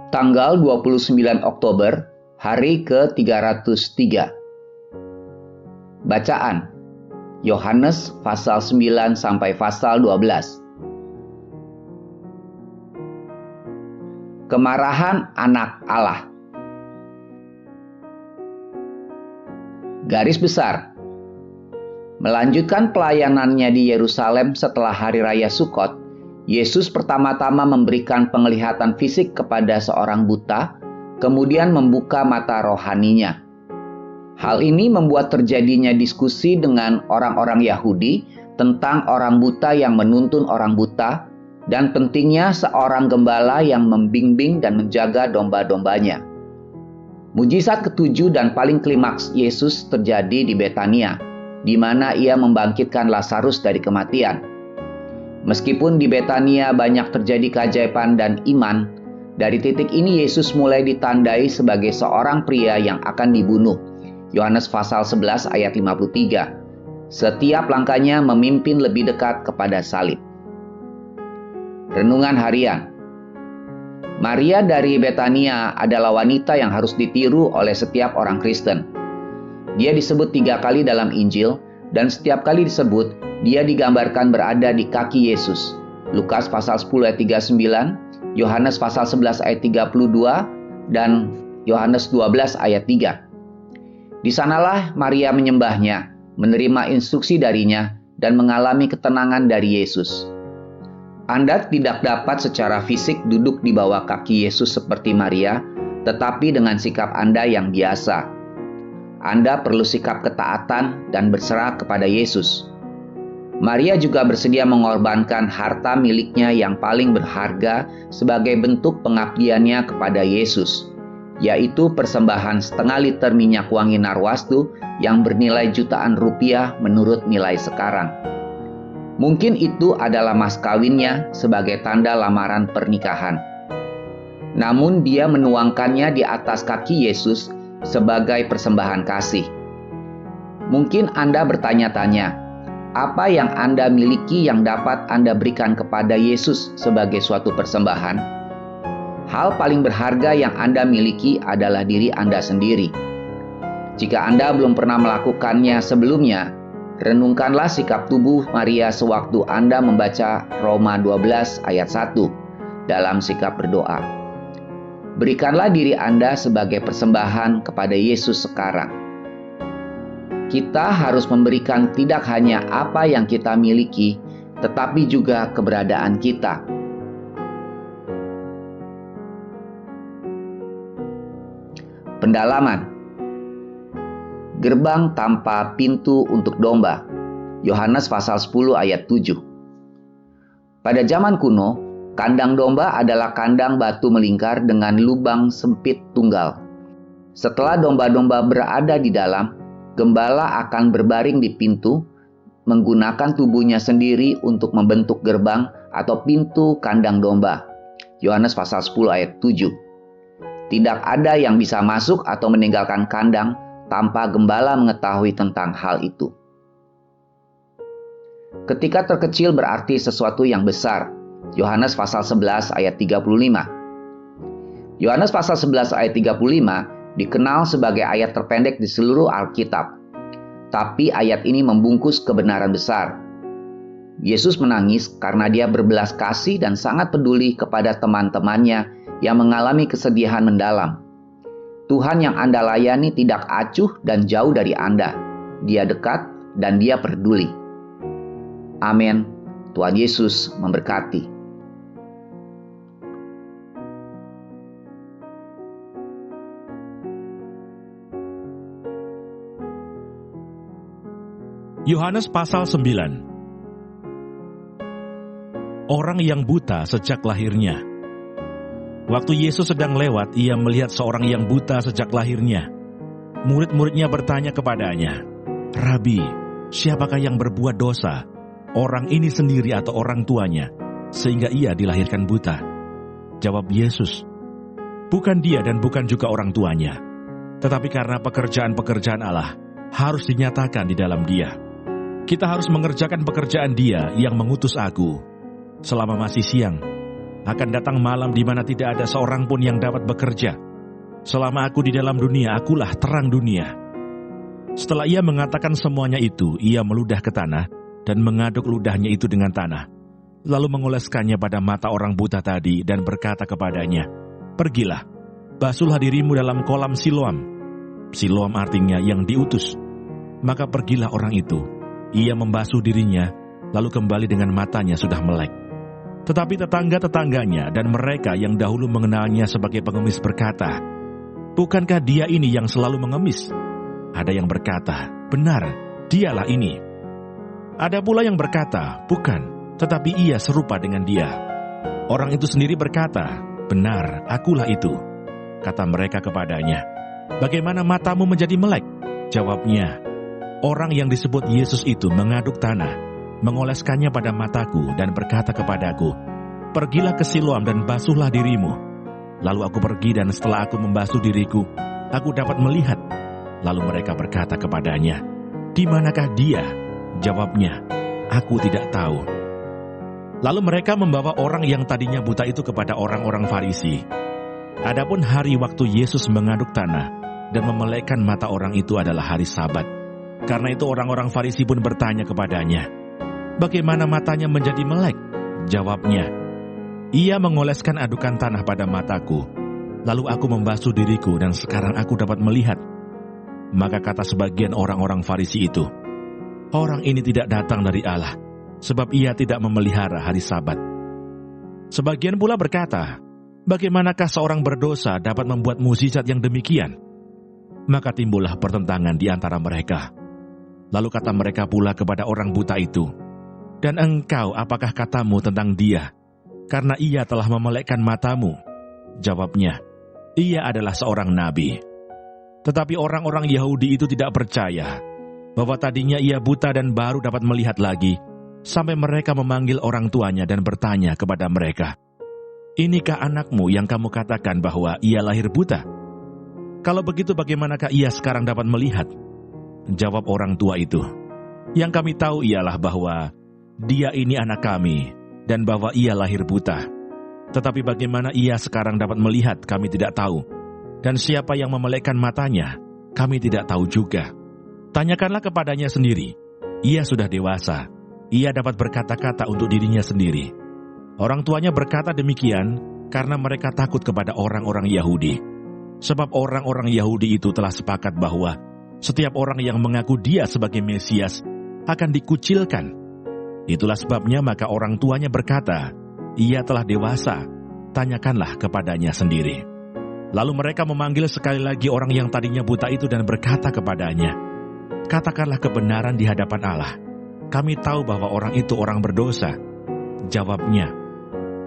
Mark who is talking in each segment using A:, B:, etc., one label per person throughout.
A: Tanggal 29 Oktober, hari ke-303. Bacaan Yohanes pasal 9 sampai pasal 12. Kemarahan anak Allah. Garis besar. Melanjutkan pelayanannya di Yerusalem setelah Hari Raya Sukkot, Yesus pertama-tama memberikan penglihatan fisik kepada seorang buta, kemudian membuka mata rohaninya. Hal ini membuat terjadinya diskusi dengan orang-orang Yahudi tentang orang buta yang menuntun orang buta, dan pentingnya seorang gembala yang membimbing dan menjaga domba-dombanya. Mujizat ketujuh dan paling klimaks Yesus terjadi di Betania, di mana ia membangkitkan Lazarus dari kematian. Meskipun di Betania banyak terjadi keajaiban dan iman, dari titik ini Yesus mulai ditandai sebagai seorang pria yang akan dibunuh. Yohanes pasal 11 ayat 53. Setiap langkahnya memimpin lebih dekat kepada salib. Renungan harian. Maria dari Betania adalah wanita yang harus ditiru oleh setiap orang Kristen. Dia disebut 3 kali dalam Injil, dan setiap kali disebut, dia digambarkan berada di kaki Yesus. Lukas pasal 10 ayat 39, Yohanes pasal 11 ayat 32, dan Yohanes 12 ayat 3. Di sanalah Maria menyembahnya, menerima instruksi darinya, dan mengalami ketenangan dari Yesus. Anda tidak dapat secara fisik duduk di bawah kaki Yesus seperti Maria, tetapi dengan sikap Anda yang biasa. Anda perlu sikap ketaatan dan berserah kepada Yesus. Maria juga bersedia mengorbankan harta miliknya yang paling berharga sebagai bentuk pengabdiannya kepada Yesus, yaitu persembahan setengah liter minyak wangi narwastu yang bernilai jutaan rupiah menurut nilai sekarang. Mungkin itu adalah mas kawinnya sebagai tanda lamaran pernikahan. Namun dia menuangkannya di atas kaki Yesus sebagai persembahan kasih. Mungkin Anda bertanya-tanya, apa yang Anda miliki yang dapat Anda berikan kepada Yesus sebagai suatu persembahan? Hal paling berharga yang Anda miliki adalah diri Anda sendiri. Jika Anda belum pernah melakukannya sebelumnya, renungkanlah sikap tubuh Maria sewaktu Anda membaca Roma 12 ayat 1 dalam sikap berdoa. Berikanlah diri Anda sebagai persembahan kepada Yesus sekarang. Kita harus memberikan tidak hanya apa yang kita miliki, tetapi juga keberadaan kita. Pendalaman. Gerbang tanpa pintu untuk domba. Yohanes pasal 10 ayat 7. Pada zaman kuno, kandang domba adalah kandang batu melingkar dengan lubang sempit tunggal. Setelah domba-domba berada di dalam, gembala akan berbaring di pintu, menggunakan tubuhnya sendiri untuk membentuk gerbang atau pintu kandang domba. Yohanes pasal 10 ayat 7. Tidak ada yang bisa masuk atau meninggalkan kandang tanpa gembala mengetahui tentang hal itu. Ketika terkecil berarti sesuatu yang besar. Yohanes pasal 11 ayat 35. Yohanes pasal 11 ayat 35 dikenal sebagai ayat terpendek di seluruh Alkitab. Tapi ayat ini membungkus kebenaran besar. Yesus menangis karena dia berbelas kasih dan sangat peduli kepada teman-temannya yang mengalami kesedihan mendalam. Tuhan yang Anda layani tidak acuh dan jauh dari Anda. Dia dekat dan Dia peduli. Amin. Tuhan Yesus memberkati.
B: Yohanes pasal 9. Orang yang buta sejak lahirnya. Waktu Yesus sedang lewat, ia melihat seorang yang buta sejak lahirnya. Murid-muridnya bertanya kepadanya, "Rabi, siapakah yang berbuat dosa? Orang ini sendiri atau orang tuanya, sehingga ia dilahirkan buta?" Jawab Yesus, "Bukan dia dan bukan juga orang tuanya, tetapi karena pekerjaan-pekerjaan Allah harus dinyatakan di dalam dia. Kita harus mengerjakan pekerjaan Dia yang mengutus aku. Selama masih siang, Akan datang malam di mana tidak ada seorang pun yang dapat bekerja. Selama aku di dalam dunia, akulah terang dunia." Setelah ia mengatakan semuanya itu, ia meludah ke tanah dan mengaduk ludahnya itu dengan tanah, lalu mengoleskannya pada mata orang buta tadi dan berkata kepadanya, "Pergilah, basuhlah dirimu dalam kolam Siloam." Siloam artinya yang diutus. Maka pergilah orang itu. Ia membasuh dirinya, lalu kembali dengan matanya sudah melek. Tetapi tetangga-tetangganya dan mereka yang dahulu mengenalnya sebagai pengemis berkata, "Bukankah dia ini yang selalu mengemis?" Ada yang berkata, "Benar, dialah ini." Ada pula yang berkata, "Bukan, tetapi ia serupa dengan dia." Orang itu sendiri berkata, "Benar, akulah itu." Kata mereka kepadanya, "Bagaimana matamu menjadi melek?" Jawabnya, "Orang yang disebut Yesus itu mengaduk tanah, mengoleskannya pada mataku dan berkata kepadaku, 'Pergilah ke Siloam dan basuhlah dirimu.' Lalu aku pergi dan setelah aku membasuh diriku, aku dapat melihat." Lalu mereka berkata kepadanya, "Di manakah dia?" Jawabnya, "Aku tidak tahu." Lalu mereka membawa orang yang tadinya buta itu kepada orang-orang Farisi. Adapun hari waktu Yesus mengaduk tanah dan memelekkan mata orang itu adalah hari Sabat. Karena itu orang-orang Farisi pun bertanya kepadanya, "Bagaimana matanya menjadi melek?" Jawabnya, "Ia mengoleskan adukan tanah pada mataku, lalu aku membasuh diriku dan sekarang aku dapat melihat." Maka kata sebagian orang-orang Farisi itu, "Orang ini tidak datang dari Allah, sebab ia tidak memelihara hari Sabat." Sebagian pula berkata, "Bagaimanakah seorang berdosa dapat membuat mukjizat yang demikian?" Maka timbullah pertentangan di antara mereka. Lalu kata mereka pula kepada orang buta itu, "Dan engkau apakah katamu tentang dia? Karena ia telah memelekkan matamu." Jawabnya, "Ia adalah seorang nabi." Tetapi orang-orang Yahudi itu tidak percaya bahwa tadinya ia buta dan baru dapat melihat lagi, sampai mereka memanggil orang tuanya dan bertanya kepada mereka, "Inikah anakmu yang kamu katakan bahwa ia lahir buta? Kalau begitu bagaimanakah ia sekarang dapat melihat?" Jawab orang tua itu, "Yang kami tahu ialah bahwa dia ini anak kami dan bahwa ia lahir buta. Tetapi bagaimana ia sekarang dapat melihat kami tidak tahu. Dan siapa yang memelekkan matanya, kami tidak tahu juga. Tanyakanlah kepadanya sendiri. Ia sudah dewasa. Ia dapat berkata-kata untuk dirinya sendiri." Orang tuanya berkata demikian karena mereka takut kepada orang-orang Yahudi. Sebab orang-orang Yahudi itu telah sepakat bahwa setiap orang yang mengaku dia sebagai Mesias akan dikucilkan. Itulah sebabnya maka orang tuanya berkata, "Ia telah dewasa, tanyakanlah kepadanya sendiri." Lalu mereka memanggil sekali lagi orang yang tadinya buta itu dan berkata kepadanya, "Katakanlah kebenaran di hadapan Allah. Kami tahu bahwa orang itu orang berdosa." Jawabnya,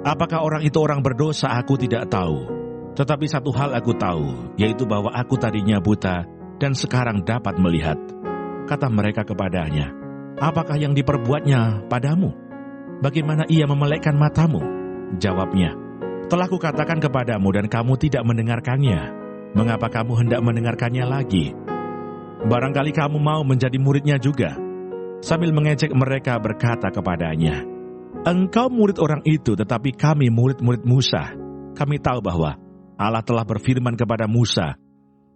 B: "Apakah orang itu orang berdosa aku tidak tahu. Tetapi satu hal aku tahu, yaitu bahwa aku tadinya buta dan sekarang dapat melihat." Kata mereka kepadanya, "Apakah yang diperbuatnya padamu? Bagaimana ia memelekkan matamu?" Jawabnya, "Telah kukatakan kepadamu dan kamu tidak mendengarkannya. Mengapa kamu hendak mendengarkannya lagi? Barangkali kamu mau menjadi muridnya juga." Sambil mengejek mereka berkata kepadanya, "Engkau murid orang itu, tetapi kami murid-murid Musa. Kami tahu bahwa Allah telah berfirman kepada Musa,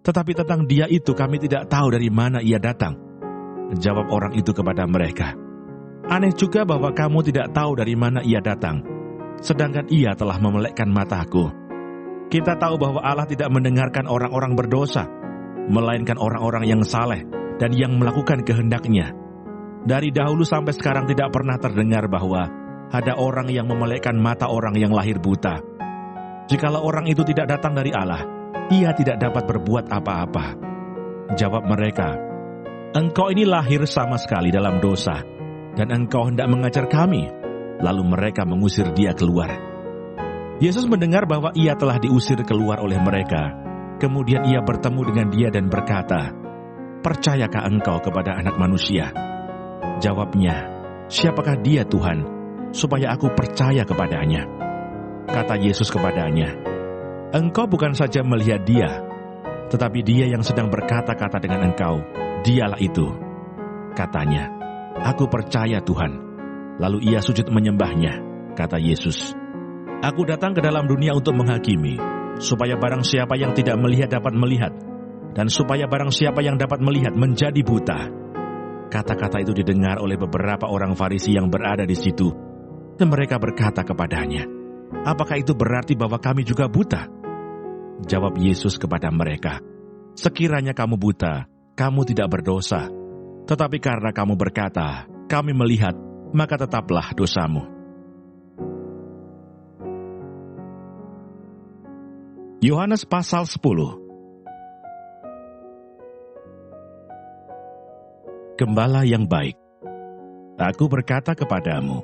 B: tetapi tentang dia itu kami tidak tahu dari mana ia datang." Jawab orang itu kepada mereka, "Aneh juga bahwa kamu tidak tahu dari mana ia datang, sedangkan ia telah memelekkan mataku. Kita tahu bahwa Allah tidak mendengarkan orang-orang berdosa, melainkan orang-orang yang saleh dan yang melakukan kehendaknya. Dari dahulu sampai sekarang tidak pernah terdengar bahwa ada orang yang memelekkan mata orang yang lahir buta. Jikalau orang itu tidak datang dari Allah, ia tidak dapat berbuat apa-apa." Jawab mereka, "Engkau ini lahir sama sekali dalam dosa, dan engkau hendak mengajar kami." Lalu mereka mengusir dia keluar. Yesus mendengar bahwa ia telah diusir keluar oleh mereka. Kemudian ia bertemu dengan dia dan berkata, "Percayakah engkau kepada Anak Manusia?" Jawabnya, "Siapakah dia Tuhan, supaya aku percaya kepadanya?" Kata Yesus kepadanya, "Engkau bukan saja melihat dia, tetapi dia yang sedang berkata-kata dengan engkau, dialah itu." Katanya, "Aku percaya Tuhan." Lalu ia sujud menyembahnya. Kata Yesus, Aku datang ke dalam dunia untuk menghakimi, supaya barang siapa yang tidak melihat dapat melihat, dan supaya barang siapa yang dapat melihat menjadi buta. Kata-kata itu didengar oleh beberapa orang Farisi yang berada di situ, dan mereka berkata kepadanya, "Apakah itu berarti bahwa kami juga buta?" Jawab Yesus kepada mereka, "Sekiranya kamu buta, kamu tidak berdosa. Tetapi karena kamu berkata, 'Kami melihat,' maka tetaplah dosamu." Yohanes pasal 10. Gembala yang baik. Aku berkata kepadamu,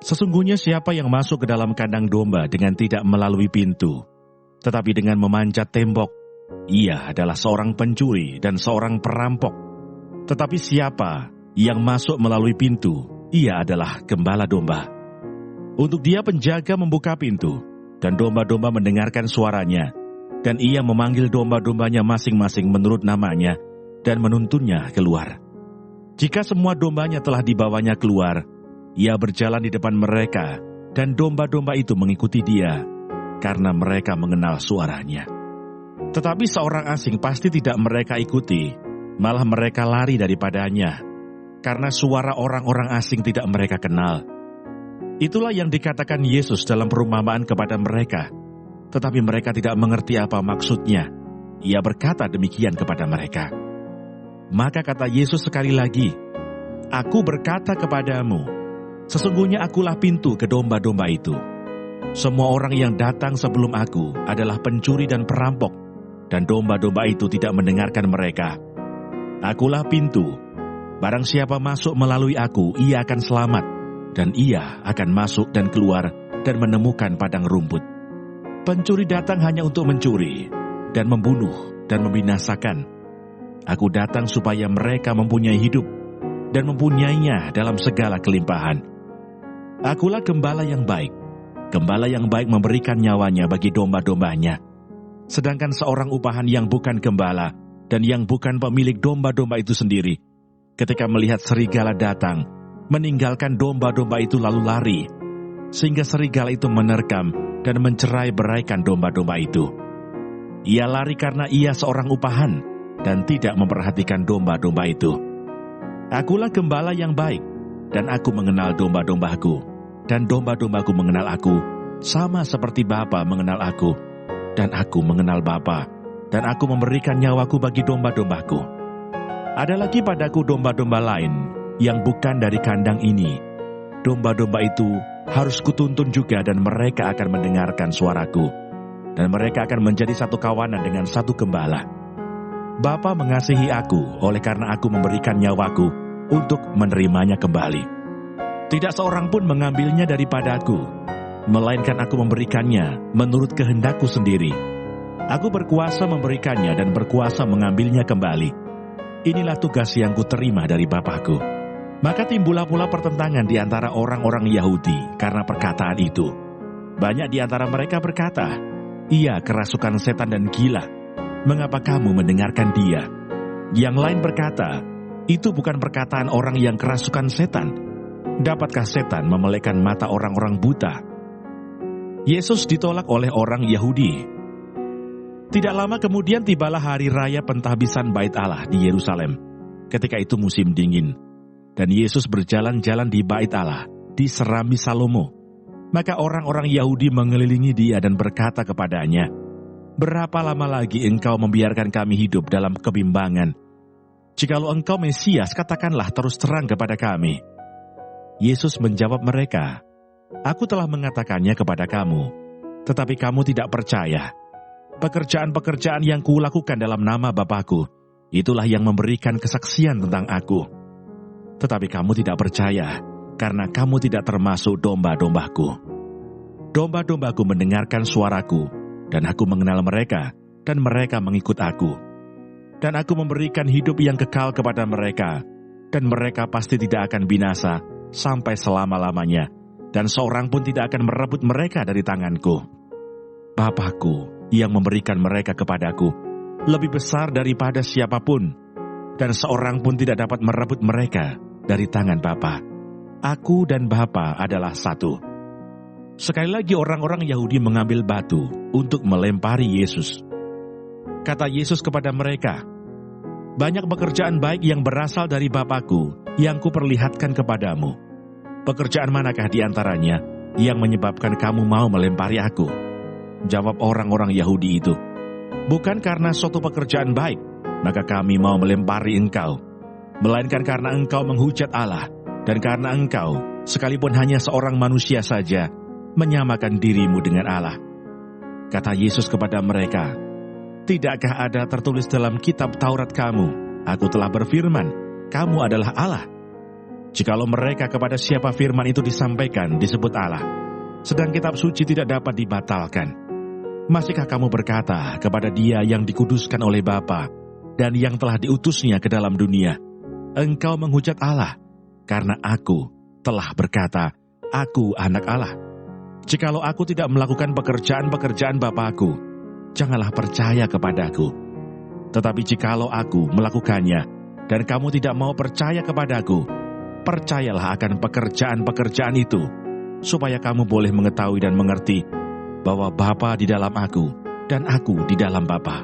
B: sesungguhnya siapa yang masuk ke dalam kandang domba dengan tidak melalui pintu, tetapi dengan memanjat tembok, ia adalah seorang pencuri dan seorang perampok. Tetapi siapa yang masuk melalui pintu, ia adalah gembala domba. Untuk dia penjaga membuka pintu, dan domba-domba mendengarkan suaranya, dan ia memanggil domba-dombanya masing-masing menurut namanya, dan menuntunnya keluar. Jika semua dombanya telah dibawanya keluar, ia berjalan di depan mereka, dan domba-domba itu mengikuti dia, karena mereka mengenal suaranya. Tetapi seorang asing pasti tidak mereka ikuti, malah mereka lari daripadanya, karena suara orang-orang asing tidak mereka kenal. Itulah yang dikatakan Yesus dalam perumpamaan kepada mereka, tetapi mereka tidak mengerti apa maksudnya. Ia berkata demikian kepada mereka. Maka kata Yesus sekali lagi, "Aku berkata kepadamu, sesungguhnya akulah pintu ke domba-domba itu. Semua orang yang datang sebelum aku adalah pencuri dan perampok, dan domba-domba itu tidak mendengarkan mereka. Akulah pintu. Barang siapa masuk melalui aku, ia akan selamat, dan ia akan masuk dan keluar dan menemukan padang rumput. Pencuri datang hanya untuk mencuri dan membunuh dan membinasakan. Aku datang supaya mereka mempunyai hidup dan mempunyainya dalam segala kelimpahan. Akulah gembala yang baik. Gembala yang baik memberikan nyawanya bagi domba-dombanya. Sedangkan seorang upahan yang bukan gembala dan yang bukan pemilik domba-domba itu sendiri, ketika melihat serigala datang, meninggalkan domba-domba itu lalu lari, sehingga serigala itu menerkam dan mencerai-beraikan domba-domba itu. Ia lari karena ia seorang upahan dan tidak memperhatikan domba-domba itu. Akulah gembala yang baik, dan aku mengenal domba-dombaku, dan domba-dombaku mengenal aku, sama seperti Bapa mengenal aku, dan aku mengenal Bapa, dan aku memberikan nyawaku bagi domba-dombaku. Ada lagi padaku domba-domba lain yang bukan dari kandang ini. Domba-domba itu harus kutuntun juga, dan mereka akan mendengarkan suaraku, dan mereka akan menjadi satu kawanan dengan satu gembala. Bapa mengasihi aku oleh karena aku memberikan nyawaku untuk menerimanya kembali. Tidak seorang pun mengambilnya daripadaku, melainkan aku memberikannya menurut kehendakku sendiri. Aku berkuasa memberikannya dan berkuasa mengambilnya kembali. Inilah tugas yang kuterima dari Bapakku. Maka timbullah pula pertentangan di antara orang-orang Yahudi karena perkataan itu. Banyak di antara mereka berkata, "Ia kerasukan setan dan gila. Mengapa kamu mendengarkan dia?" Yang lain berkata, "Itu bukan perkataan orang yang kerasukan setan. Dapatkah setan memelekkan mata orang-orang buta?" Yesus ditolak oleh orang Yahudi. Tidak lama kemudian tibalah hari raya pentahbisan Bait Allah di Yerusalem. Ketika itu musim dingin, dan Yesus berjalan-jalan di Bait Allah, di Serambi Salomo. Maka orang-orang Yahudi mengelilingi dia dan berkata kepadanya, "Berapa lama lagi engkau membiarkan kami hidup dalam kebimbangan? Jikalau engkau Mesias, katakanlah terus terang kepada kami." Yesus menjawab mereka, "Aku telah mengatakannya kepada kamu, tetapi kamu tidak percaya. Pekerjaan-pekerjaan yang kulakukan dalam nama Bapakku, itulah yang memberikan kesaksian tentang aku. Tetapi kamu tidak percaya, karena kamu tidak termasuk domba-dombaku. Domba-dombaku mendengarkan suaraku, dan aku mengenal mereka, dan mereka mengikut aku. Dan aku memberikan hidup yang kekal kepada mereka, dan mereka pasti tidak akan binasa sampai selama-lamanya, dan seorang pun tidak akan merebut mereka dari tanganku. Bapakku yang memberikan mereka kepadaku lebih besar daripada siapapun, dan seorang pun tidak dapat merebut mereka dari tangan Bapa. Aku dan Bapa adalah satu." Sekali lagi orang-orang Yahudi mengambil batu untuk melempari Yesus. Kata Yesus kepada mereka, "Banyak pekerjaan baik yang berasal dari Bapa-Ku yang kuperlihatkan kepadamu. Pekerjaan manakah di antaranya yang menyebabkan kamu mau melempari aku?" Jawab orang-orang Yahudi itu, "Bukan karena suatu pekerjaan baik, maka kami mau melempari engkau, melainkan karena engkau menghujat Allah, dan karena engkau, sekalipun hanya seorang manusia saja, menyamakan dirimu dengan Allah." Kata Yesus kepada mereka, "Tidakkah ada tertulis dalam kitab Taurat kamu, Aku telah berfirman, kamu adalah Allah?" Jikalau mereka kepada siapa firman itu disampaikan disebut Allah, sedang kitab suci tidak dapat dibatalkan, masihkah kamu berkata kepada Dia yang dikuduskan oleh Bapa dan yang telah diutusnya ke dalam dunia, engkau menghujat Allah, karena Aku telah berkata, Aku anak Allah? Jikalau aku tidak melakukan pekerjaan-pekerjaan Bapa-Ku, janganlah percaya kepadaku. Tetapi jikalau aku melakukannya, dan kamu tidak mau percaya kepadaku, percayalah akan pekerjaan-pekerjaan itu, supaya kamu boleh mengetahui dan mengerti bahwa Bapa di dalam aku, dan aku di dalam Bapa.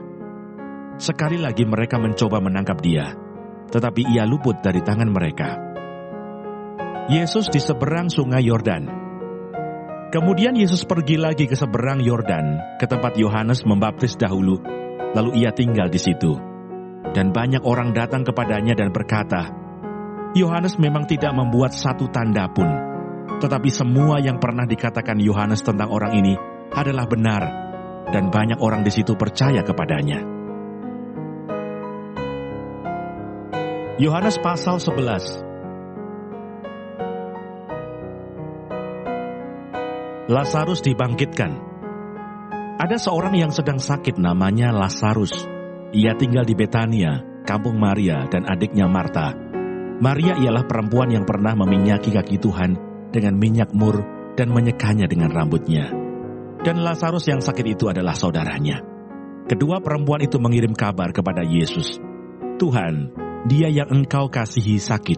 B: Sekali lagi mereka mencoba menangkap Dia, tetapi Ia luput dari tangan mereka. Yesus di seberang sungai Yordan. Kemudian Yesus pergi lagi ke seberang Yordan, ke tempat Yohanes membaptis dahulu, lalu Ia tinggal di situ. Dan banyak orang datang kepadanya dan berkata, Yohanes memang tidak membuat satu tanda pun, tetapi semua yang pernah dikatakan Yohanes tentang orang ini adalah benar, dan banyak orang di situ percaya kepadanya. Yohanes pasal 11. Lazarus dibangkitkan. Ada seorang yang sedang sakit namanya Lazarus. Ia tinggal di Betania, kampung Maria dan adiknya Marta. Maria ialah perempuan yang pernah meminyaki kaki Tuhan dengan minyak mur dan menyekanya dengan rambutnya. Dan Lazarus yang sakit itu adalah saudaranya. Kedua perempuan itu mengirim kabar kepada Yesus, Tuhan, Dia yang Engkau kasihi sakit.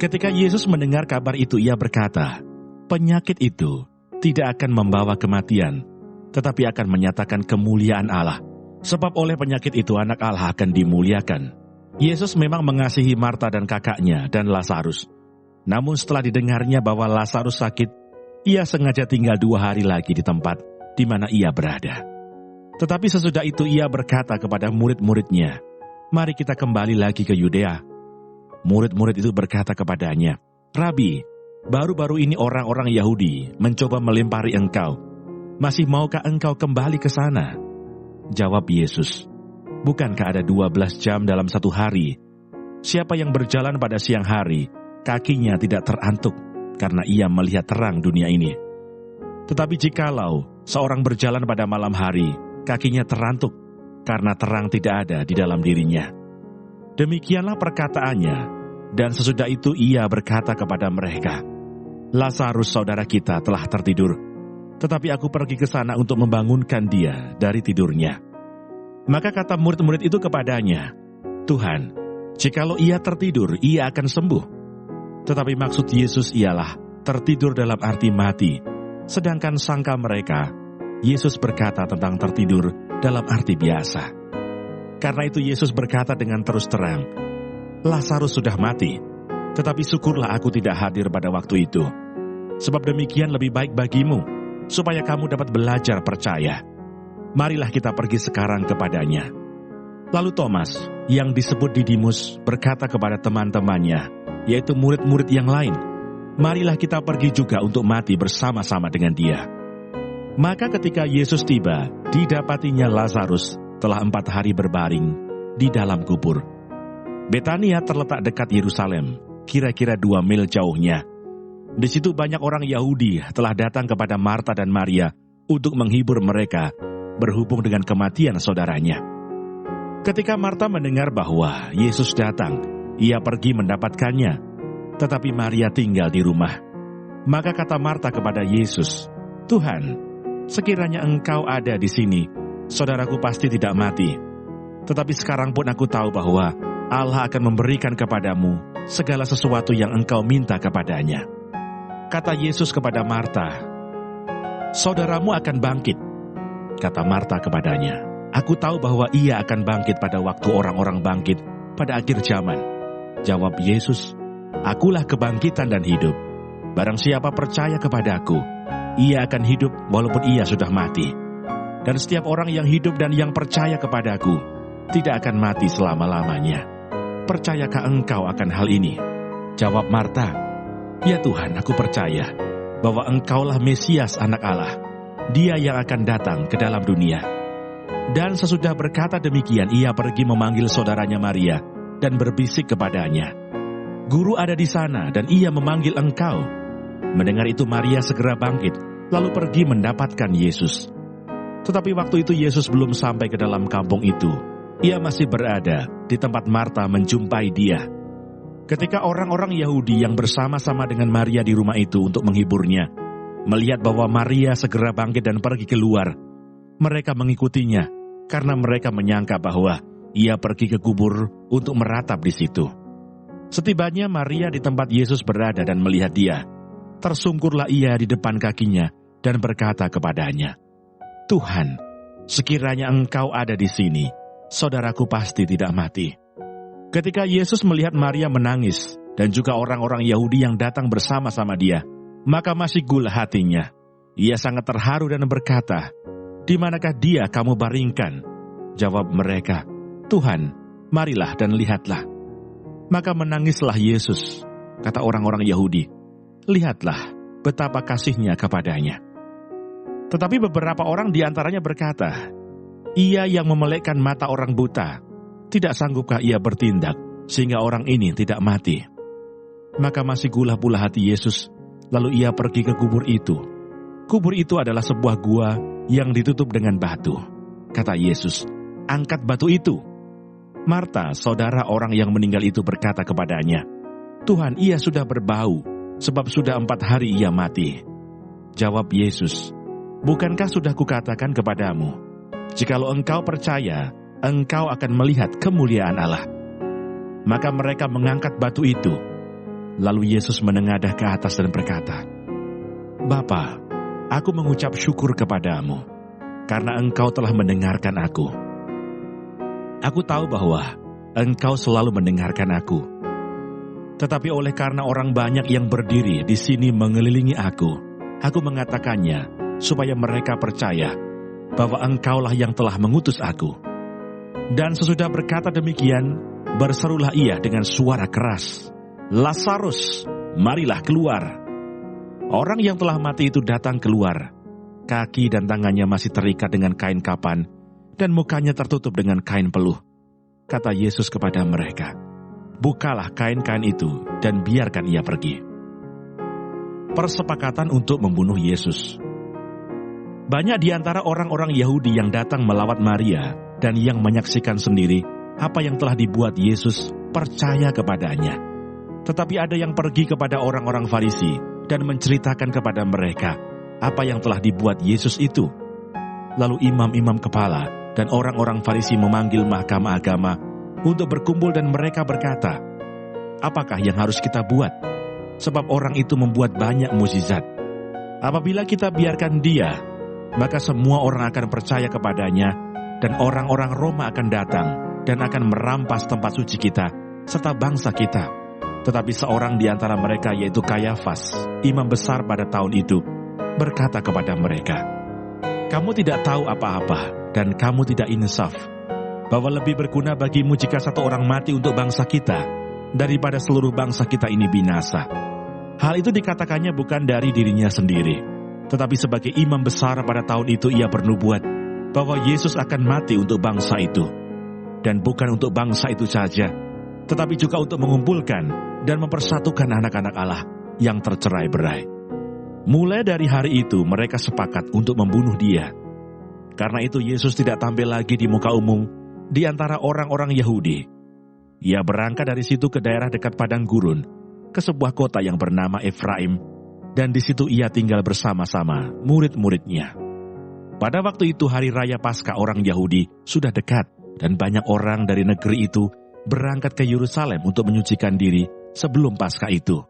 B: Ketika Yesus mendengar kabar itu, Ia berkata, penyakit itu tidak akan membawa kematian, tetapi akan menyatakan kemuliaan Allah, sebab oleh penyakit itu anak Allah akan dimuliakan. Yesus memang mengasihi Marta dan kakaknya dan Lazarus. Namun setelah didengarnya bahwa Lazarus sakit, Ia sengaja tinggal 2 hari lagi di tempat di mana Ia berada. Tetapi sesudah itu Ia berkata kepada murid-muridnya, mari kita kembali lagi ke Yudea. Murid-murid itu berkata kepadanya, Rabi, baru-baru ini orang-orang Yahudi mencoba melempari engkau. Masih maukah engkau kembali ke sana? Jawab Yesus, bukankah ada 12 jam dalam satu hari? Siapa yang berjalan pada siang hari, kakinya tidak terantuk, karena ia melihat terang dunia ini. Tetapi jikalau seorang berjalan pada malam hari, kakinya terantuk, karena terang tidak ada di dalam dirinya. Demikianlah perkataannya, dan sesudah itu ia berkata kepada mereka, Lazarus saudara kita telah tertidur, tetapi aku pergi ke sana untuk membangunkan dia dari tidurnya. Maka kata murid-murid itu kepadanya, Tuhan, jikalau ia tertidur, ia akan sembuh. Tetapi maksud Yesus ialah tertidur dalam arti mati, sedangkan sangka mereka, Yesus berkata tentang tertidur dalam arti biasa. Karena itu Yesus berkata dengan terus terang, Lazarus sudah mati, tetapi syukurlah aku tidak hadir pada waktu itu. Sebab demikian lebih baik bagimu, supaya kamu dapat belajar percaya. Marilah kita pergi sekarang kepadanya. Lalu Thomas, yang disebut Didimus, berkata kepada teman-temannya, yaitu murid-murid yang lain, marilah kita pergi juga untuk mati bersama-sama dengan dia. Maka ketika Yesus tiba, didapatinya Lazarus telah 4 hari berbaring di dalam kubur. Betania terletak dekat Yerusalem, kira-kira 2 mil jauhnya. Di situ banyak orang Yahudi telah datang kepada Marta dan Maria untuk menghibur mereka berhubung dengan kematian saudaranya. Ketika Marta mendengar bahwa Yesus datang, ia pergi mendapatkannya, tetapi Maria tinggal di rumah. Maka kata Marta kepada Yesus, Tuhan, sekiranya Engkau ada di sini, saudaraku pasti tidak mati. Tetapi sekarang pun aku tahu bahwa Allah akan memberikan kepadamu segala sesuatu yang engkau minta kepadanya. Kata Yesus kepada Marta, "Saudaramu akan bangkit," kata Marta kepadanya. "Aku tahu bahwa ia akan bangkit pada waktu orang-orang bangkit pada akhir zaman." Jawab Yesus, "Akulah kebangkitan dan hidup. Barang siapa percaya kepadaku, ia akan hidup walaupun ia sudah mati. Dan setiap orang yang hidup dan yang percaya kepadaku tidak akan mati selama-lamanya. Percayakah engkau akan hal ini?" Jawab Marta, "Ya Tuhan, aku percaya bahwa engkaulah Mesias, Anak Allah, Dia yang akan datang ke dalam dunia." Dan sesudah berkata demikian, ia pergi memanggil saudaranya Maria dan berbisik kepadanya, "Guru ada di sana dan ia memanggil engkau." Mendengar itu Maria segera bangkit, lalu pergi mendapatkan Yesus. Tetapi waktu itu Yesus belum sampai ke dalam kampung itu. Ia masih berada di tempat Marta menjumpai dia. Ketika orang-orang Yahudi yang bersama-sama dengan Maria di rumah itu untuk menghiburnya, melihat bahwa Maria segera bangkit dan pergi keluar, mereka mengikutinya karena mereka menyangka bahwa ia pergi ke kubur untuk meratap di situ. Setibanya Maria di tempat Yesus berada dan melihat dia, tersungkurlah ia di depan kakinya dan berkata kepadanya, "Tuhan, sekiranya engkau ada di sini, saudaraku pasti tidak mati." Ketika Yesus melihat Maria menangis dan juga orang-orang Yahudi yang datang bersama-sama dia, maka masih gula hatinya. Ia sangat terharu dan berkata, "Di manakah dia kamu baringkan?" Jawab mereka, "Tuhan, marilah dan lihatlah." Maka menangislah Yesus. Kata orang-orang Yahudi, "Lihatlah betapa kasihnya kepadanya." Tetapi beberapa orang di antaranya berkata, "Ia yang memelekkan mata orang buta, tidak sanggupkah ia bertindak sehingga orang ini tidak mati?" Maka masih gula pula hati Yesus, lalu ia pergi ke kubur itu. Kubur itu adalah sebuah gua yang ditutup dengan batu. Kata Yesus, "Angkat batu itu." Marta, saudara orang yang meninggal itu berkata kepadanya, "Tuhan, ia sudah berbau, sebab sudah 4 hari ia mati." Jawab Yesus, "Bukankah sudah kukatakan kepadamu, jikalau engkau percaya, engkau akan melihat kemuliaan Allah?" Maka mereka mengangkat batu itu. Lalu Yesus menengadah ke atas dan berkata, "Bapa, aku mengucap syukur kepadamu, karena engkau telah mendengarkan aku. Aku tahu bahwa engkau selalu mendengarkan aku. Tetapi oleh karena orang banyak yang berdiri di sini mengelilingi aku mengatakannya supaya mereka percaya bahwa engkaulah yang telah mengutus aku." Dan sesudah berkata demikian, berserulah ia dengan suara keras, "Lazarus, marilah keluar." Orang yang telah mati itu datang keluar. Kaki dan tangannya masih terikat dengan kain kapan, dan mukanya tertutup dengan kain peluh. Kata Yesus kepada mereka, "Bukalah kain-kain itu dan biarkan ia pergi." Persepakatan untuk membunuh Yesus. Banyak di antara orang-orang Yahudi yang datang melawat Maria dan yang menyaksikan sendiri apa yang telah dibuat Yesus percaya kepadanya. Tetapi ada yang pergi kepada orang-orang Farisi dan menceritakan kepada mereka apa yang telah dibuat Yesus itu. Lalu imam-imam kepala dan orang-orang Farisi memanggil mahkamah agama untuk berkumpul dan mereka berkata, "Apakah yang harus kita buat? Sebab orang itu membuat banyak mukjizat. Apabila kita biarkan dia, maka semua orang akan percaya kepadanya dan orang-orang Roma akan datang dan akan merampas tempat suci kita serta bangsa kita." Tetapi seorang di antara mereka, yaitu Kayafas, imam besar pada tahun itu, berkata kepada mereka, "Kamu tidak tahu apa-apa dan kamu tidak insaf, bahwa lebih berguna bagimu jika satu orang mati untuk bangsa kita daripada seluruh bangsa kita ini binasa." Hal itu dikatakannya bukan dari dirinya sendiri, tetapi sebagai imam besar pada tahun itu ia bernubuat bahwa Yesus akan mati untuk bangsa itu. Dan bukan untuk bangsa itu saja, tetapi juga untuk mengumpulkan dan mempersatukan anak-anak Allah yang tercerai-berai. Mulai dari hari itu mereka sepakat untuk membunuh dia. Karena itu Yesus tidak tampil lagi di muka umum di antara orang-orang Yahudi. Ia berangkat dari situ ke daerah dekat padang gurun, ke sebuah kota yang bernama Efraim, dan di situ ia tinggal bersama-sama murid-muridnya. Pada waktu itu hari raya Paskah orang Yahudi sudah dekat, dan banyak orang dari negeri itu berangkat ke Yerusalem untuk menyucikan diri sebelum Paskah itu.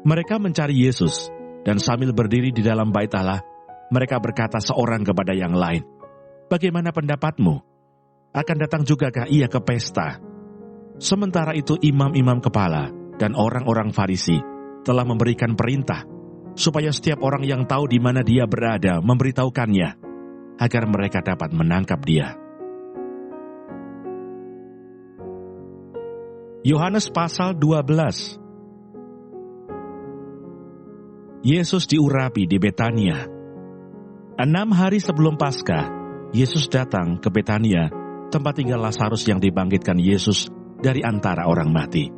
B: Mereka mencari Yesus, dan sambil berdiri di dalam bait Allah, Mereka berkata seorang kepada yang lain, "Bagaimana pendapatmu? Akan datang jugakah ia ke pesta?" Sementara itu imam-imam kepala dan orang-orang Farisi telah memberikan perintah supaya setiap orang yang tahu di mana dia berada memberitahukannya, agar mereka dapat menangkap dia. Yohanes pasal 12. Yesus diurapi di Betania. 6 hari sebelum Paskah, Yesus datang ke Betania, tempat tinggal Lazarus yang dibangkitkan Yesus dari antara orang mati.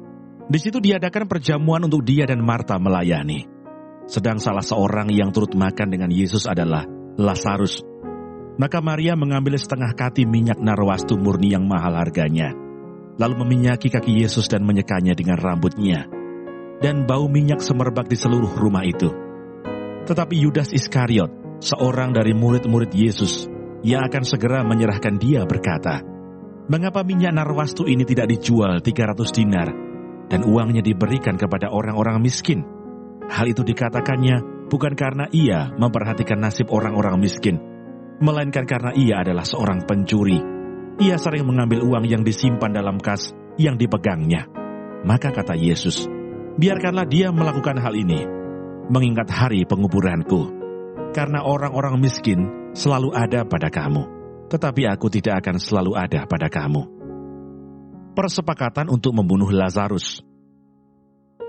B: Di situ diadakan perjamuan untuk dia dan Marta melayani. Sedang salah seorang yang turut makan dengan Yesus adalah Lazarus. Maka Maria mengambil setengah kati minyak narwastu murni yang mahal harganya, lalu meminyaki kaki Yesus dan menyekanya dengan rambutnya. Dan bau minyak semerbak di seluruh rumah itu. Tetapi Yudas Iskariot, seorang dari murid-murid Yesus, yang akan segera menyerahkan dia berkata, "Mengapa minyak narwastu ini tidak dijual 300 dinar, dan uangnya diberikan kepada orang-orang miskin?" Hal itu dikatakannya bukan karena ia memperhatikan nasib orang-orang miskin, melainkan karena ia adalah seorang pencuri. Ia sering mengambil uang yang disimpan dalam kas yang dipegangnya. Maka kata Yesus, "Biarkanlah dia melakukan hal ini, mengingat hari penguburanku. Karena orang-orang miskin selalu ada pada kamu, tetapi aku tidak akan selalu ada pada kamu." Persepakatan untuk membunuh Lazarus.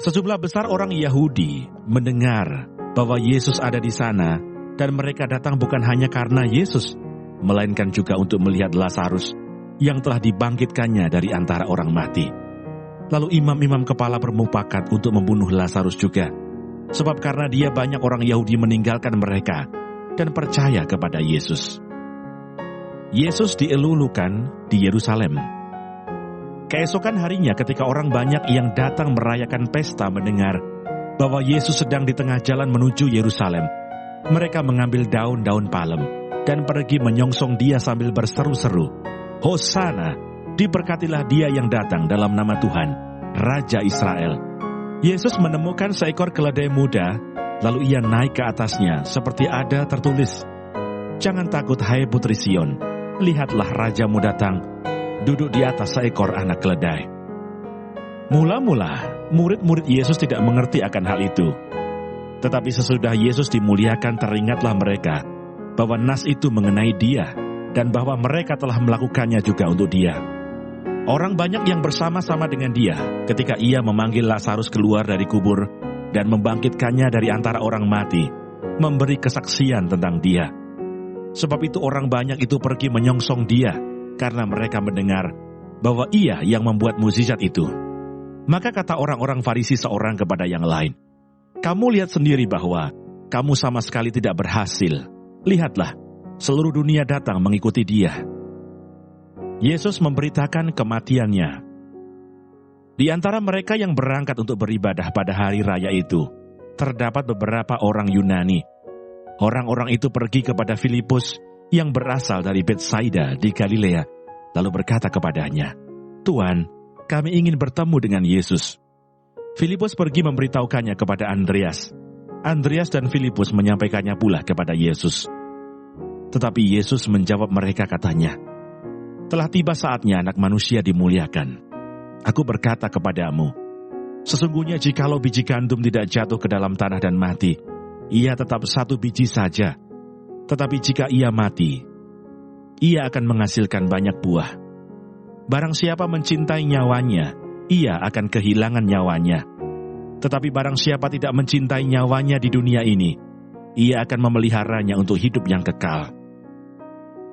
B: Sejumlah besar orang Yahudi mendengar bahwa Yesus ada di sana, dan mereka datang bukan hanya karena Yesus, melainkan juga untuk melihat Lazarus yang telah dibangkitkannya dari antara orang mati. Lalu imam-imam kepala bermufakat untuk membunuh Lazarus juga, sebab karena dia banyak orang Yahudi meninggalkan mereka dan percaya kepada Yesus. Yesus dielulukan di Yerusalem. Keesokan harinya ketika orang banyak yang datang merayakan pesta mendengar bahwa Yesus sedang di tengah jalan menuju Yerusalem, mereka mengambil daun-daun palem dan pergi menyongsong dia sambil berseru-seru, "Hosana, diberkatilah dia yang datang dalam nama Tuhan, Raja Israel." Yesus menemukan seekor keledai muda, lalu ia naik ke atasnya seperti ada tertulis, "Jangan takut hai putri Sion, lihatlah rajamu datang, duduk di atas seekor anak keledai." Mula-mula, murid-murid Yesus tidak mengerti akan hal itu. Tetapi sesudah Yesus dimuliakan teringatlah mereka bahwa nas itu mengenai dia dan bahwa mereka telah melakukannya juga untuk dia. Orang banyak yang bersama-sama dengan dia ketika ia memanggil Lazarus keluar dari kubur dan membangkitkannya dari antara orang mati, memberi kesaksian tentang dia. Sebab itu orang banyak itu pergi menyongsong dia, karena mereka mendengar bahwa ia yang membuat mukjizat itu. Maka kata orang-orang Farisi seorang kepada yang lain, "Kamu lihat sendiri bahwa kamu sama sekali tidak berhasil. Lihatlah, seluruh dunia datang mengikuti dia." Yesus memberitakan kematiannya. Di antara mereka yang berangkat untuk beribadah pada hari raya itu, terdapat beberapa orang Yunani. Orang-orang itu pergi kepada Filipus yang berasal dari Betsaida di Galilea, lalu berkata kepadanya, "Tuan, kami ingin bertemu dengan Yesus." Filipus pergi memberitahukannya kepada Andreas. Andreas dan Filipus menyampaikannya pula kepada Yesus. Tetapi Yesus menjawab mereka katanya, "Telah tiba saatnya anak manusia dimuliakan. Aku berkata kepadamu, sesungguhnya jikalau biji gandum tidak jatuh ke dalam tanah dan mati, ia tetap satu biji saja. Tetapi jika ia mati, ia akan menghasilkan banyak buah. Barang siapa mencintai nyawanya, ia akan kehilangan nyawanya. Tetapi barang siapa tidak mencintai nyawanya di dunia ini, ia akan memeliharanya untuk hidup yang kekal.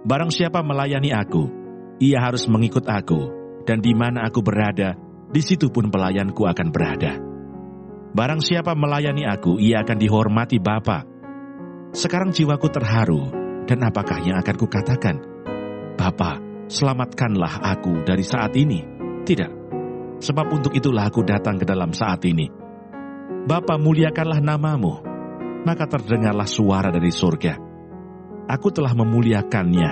B: Barang siapa melayani aku, ia harus mengikut aku, dan di mana aku berada, di situ pun pelayanku akan berada. Barang siapa melayani aku, ia akan dihormati Bapa. Sekarang jiwaku terharu, dan apakah yang akan kukatakan? Bapa, selamatkanlah aku dari saat ini. Tidak, sebab untuk itulah aku datang ke dalam saat ini. Bapa, muliakanlah namamu. Maka terdengarlah suara dari surga. Aku telah memuliakannya,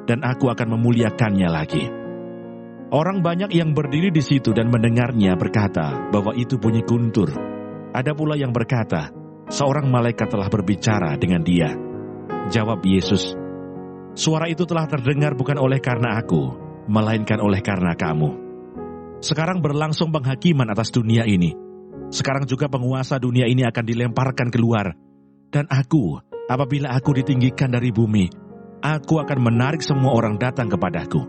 B: dan aku akan memuliakannya lagi. Orang banyak yang berdiri di situ dan mendengarnya berkata bahwa itu bunyi guntur. Ada pula yang berkata, seorang malaikat telah berbicara dengan dia. Jawab Yesus, "Suara itu telah terdengar bukan oleh karena aku, melainkan oleh karena kamu." Sekarang berlangsung penghakiman atas dunia ini. Sekarang juga penguasa dunia ini akan dilemparkan keluar. Dan aku, apabila aku ditinggikan dari bumi, aku akan menarik semua orang datang kepadaku.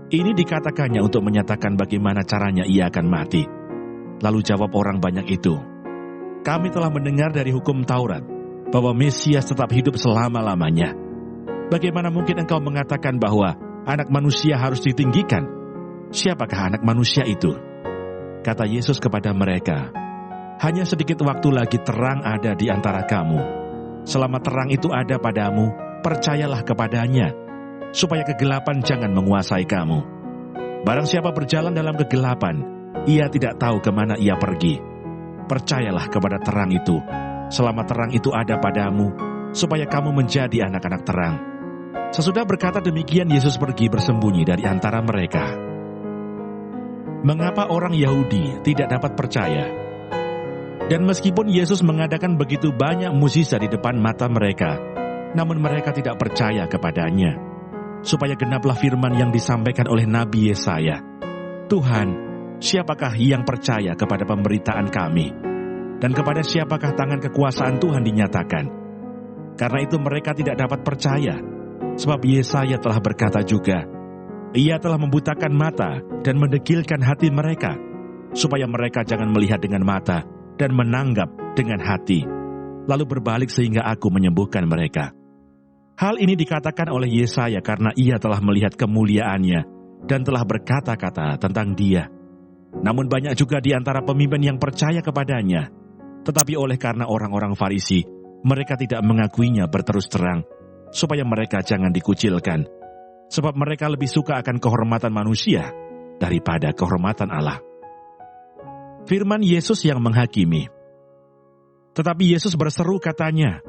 B: Ini dikatakannya untuk menyatakan bagaimana caranya ia akan mati. Lalu jawab orang banyak itu, "Kami telah mendengar dari hukum Taurat bahwa Mesias tetap hidup selama-lamanya. Bagaimana mungkin engkau mengatakan bahwa anak manusia harus ditinggikan? Siapakah anak manusia itu?" Kata Yesus kepada mereka, "Hanya sedikit waktu lagi terang ada di antara kamu. Selama terang itu ada padamu, percayalah kepadanya, supaya kegelapan jangan menguasai kamu. Barang siapa berjalan dalam kegelapan, ia tidak tahu kemana ia pergi. Percayalah kepada terang itu, selama terang itu ada padamu, supaya kamu menjadi anak-anak terang." Sesudah berkata demikian, Yesus pergi bersembunyi dari antara mereka. Mengapa orang Yahudi tidak dapat percaya? Dan meskipun Yesus mengadakan begitu banyak mukjizat di depan mata mereka, namun mereka tidak percaya kepadanya. Supaya genaplah firman yang disampaikan oleh Nabi Yesaya, "Tuhan, siapakah yang percaya kepada pemberitaan kami? Dan kepada siapakah tangan kekuasaan Tuhan dinyatakan?" Karena itu mereka tidak dapat percaya, sebab Yesaya telah berkata juga, "Ia telah membutakan mata dan mendegilkan hati mereka, supaya mereka jangan melihat dengan mata dan menanggap dengan hati, lalu berbalik sehingga aku menyembuhkan mereka." Hal ini dikatakan oleh Yesaya karena ia telah melihat kemuliaannya dan telah berkata-kata tentang dia. Namun banyak juga di antara pemimpin yang percaya kepadanya, tetapi oleh karena orang-orang Farisi, mereka tidak mengakuinya berterus terang, supaya mereka jangan dikucilkan, sebab mereka lebih suka akan kehormatan manusia daripada kehormatan Allah. Firman Yesus yang menghakimi. Tetapi Yesus berseru katanya,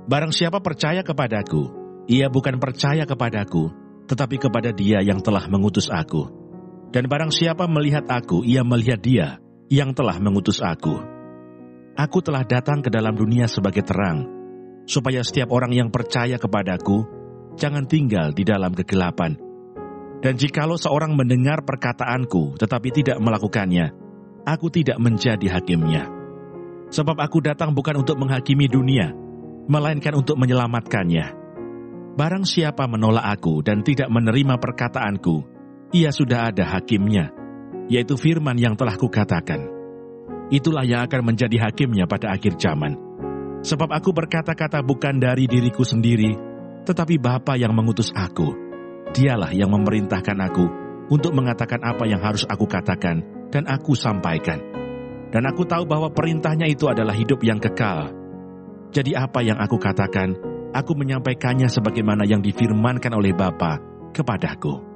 B: "Barang siapa percaya kepadaku, ia bukan percaya kepadaku, tetapi kepada Dia yang telah mengutus aku. Dan barang siapa melihat aku, ia melihat Dia yang telah mengutus aku. Aku telah datang ke dalam dunia sebagai terang, supaya setiap orang yang percaya kepadaku jangan tinggal di dalam kegelapan. Dan jikalau seorang mendengar perkataanku tetapi tidak melakukannya, aku tidak menjadi hakimnya. Sebab aku datang bukan untuk menghakimi dunia, melainkan untuk menyelamatkannya. Barang siapa menolak aku dan tidak menerima perkataanku, ia sudah ada hakimnya, yaitu firman yang telah kukatakan. Itulah yang akan menjadi hakimnya pada akhir zaman. Sebab aku berkata-kata bukan dari diriku sendiri, tetapi Bapa yang mengutus aku. Dialah yang memerintahkan aku untuk mengatakan apa yang harus aku katakan dan aku sampaikan. Dan aku tahu bahwa perintahnya itu adalah hidup yang kekal. Jadi apa yang aku katakan, aku menyampaikannya sebagaimana yang difirmankan oleh Bapa kepadaku."